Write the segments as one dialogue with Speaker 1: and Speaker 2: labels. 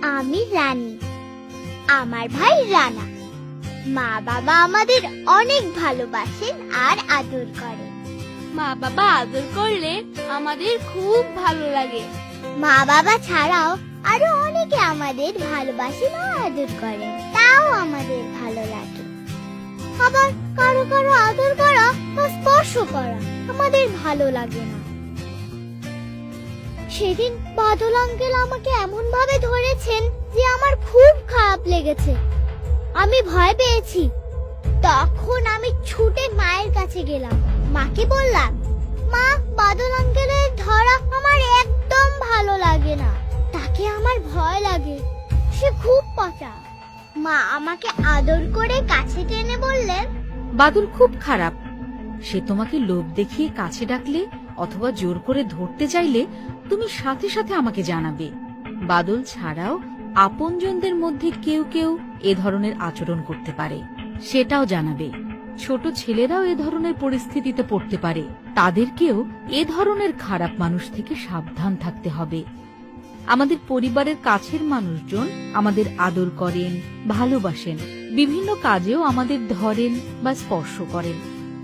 Speaker 1: আমি রানী, আমার ভাই রানা। মা বাবা আমাদের অনেক ভালোবাসেন আর আদর করেন।
Speaker 2: মা বাবা আদর করলে আমাদের খুব ভালো লাগে।
Speaker 1: মা বাবা ছাড়াও আরো অনেকে আমাদের ভালোবাসেন ও আদর করেন, তাও আমাদের ভালো লাগে। আবার কারো কারো আদর করা বা স্পর্শ করা আমাদের ভালো লাগে না। সেদিন বাদল আঙ্কেল আমাকে এমন ভাবে ধরেছেন যে আমার খুব খারাপ লেগেছে। আমি ভয় পেয়েছি। তখন আমি ছুটে মায়ের কাছে গেলাম। মাকে বললাম, মা, বাদল আঙ্কেলের ধরা আমার একদম ভালো লাগে না। তাকে আমার ভয় লাগে, সে খুব পচা। মা আমাকে আদর করে কাছে টেনে বললেন,
Speaker 3: বাদল খুব খারাপ। সে তোমাকে লোভ দেখিয়ে কাছে ডাকলে অথবা জোর করে ধরতে চাইলে তুমি সাথে সাথে আমাকে জানাবে। বাদল ছাড়াও আপনজনদের মধ্যে কেউ কেউ এ ধরনের আচরণ করতে পারে, সেটাও জানাবে। ছোট ছেলেরাও এ ধরনের পরিস্থিতিতে পড়তে পারে, তাদেরকেও এ ধরনের খারাপ মানুষ থেকে সাবধান থাকতে হবে। আমাদের পরিবারের কাছের মানুষজন আমাদের আদর করেন, ভালোবাসেন, বিভিন্ন কাজেও আমাদের ধরেন বা স্পর্শ করেন,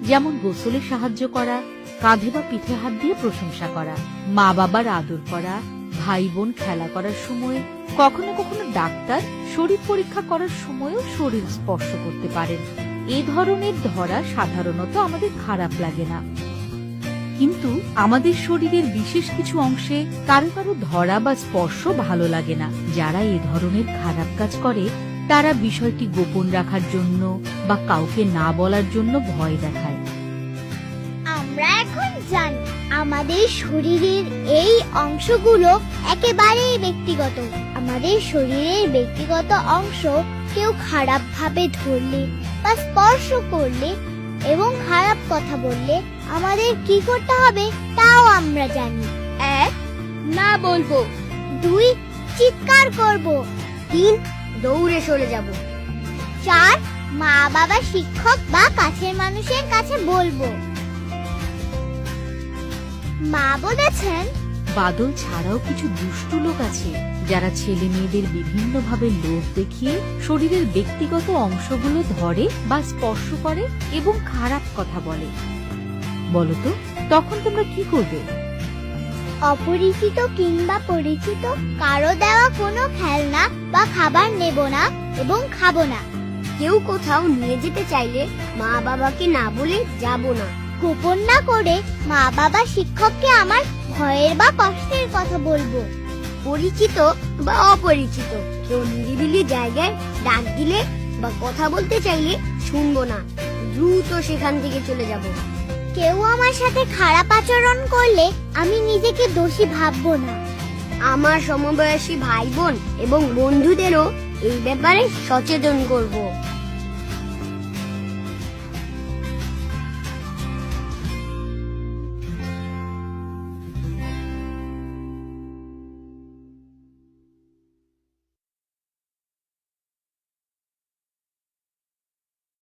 Speaker 3: যেমন গোসলে সাহায্য করা, কাঁধে বা পিঠে হাত দিয়ে প্রশংসা করা, মা বাবার আদর করা, ভাই বোন খেলা করার সময়, কখনো কখনো ডাক্তার শরীর পরীক্ষা করার সময়ও শরীর স্পর্শ করতে পারেন। এ ধরনের ধরা সাধারণত আমাদের খারাপ লাগে না, কিন্তু আমাদের শরীরের বিশেষ কিছু অংশে কারো কারো ধরা বা স্পর্শ ভালো লাগে না। যারা এ ধরনের খারাপ কাজ করে তারা বিষয়টি গোপন রাখার জন্য বা কাউকে না বলার জন্য ভয় দেখায়।
Speaker 1: আমরা এখন জানি আমাদের শরীরের এই অংশগুলো একেবারেই ব্যক্তিগত। আমাদের শরীরের ব্যক্তিগত অংশ কেউ খারাপ ভাবে ধরলে বা স্পর্শ করলে এবং খারাপ কথা বললে আমাদের কি করতে হবে তাও আমরা জানি।
Speaker 2: 1. না বলবো।
Speaker 1: 2. চিৎকার করব।
Speaker 2: 3. দৌড়ে সরে যাব।
Speaker 1: 4. মা বাবা, শিক্ষক বা কাছের মানুষের কাছে বলবো। মা বলেছেন,
Speaker 3: বাদল ছাড়াও কিছু দুষ্টু লোক আছে যারা ছেলে মেয়েদের বিভিন্নভাবে লোভ দেখিয়ে শরীরের ব্যক্তিগত অংশগুলো ধরে বা স্পর্শ করে এবং খারাপ কথা বলে। বলতো, তখন তোমরা কি করবে?
Speaker 1: অপরিচিত কিংবা পরিচিত কারো দেওয়া কোনো খেলনা বা খাবার নেব না এবং খাবো না।
Speaker 2: কেউ কোথাও নিয়ে যেতে চাইলে মা বাবাকে না বলে যাব না।
Speaker 1: গোপন না করে মা বাবা, শিক্ষককে আমার ভয়ের বা কষ্টের কথা বলবো।
Speaker 2: পরিচিত বা অপরিচিত কেউ নিরিবিলি জায়গায় ডাক দিলে বা কথা বলতে চাইলে শুনবো না, দ্রুত সেখান থেকে চলে যাব।
Speaker 1: কেউ আমার সাথে খারাপ আচরণ করলে আমি নিজেকে দোষী ভাববো না।
Speaker 2: আমার সমবয়সী ভাই বোন এবং বন্ধুদেরও এই ব্যাপারে সচেতন করব।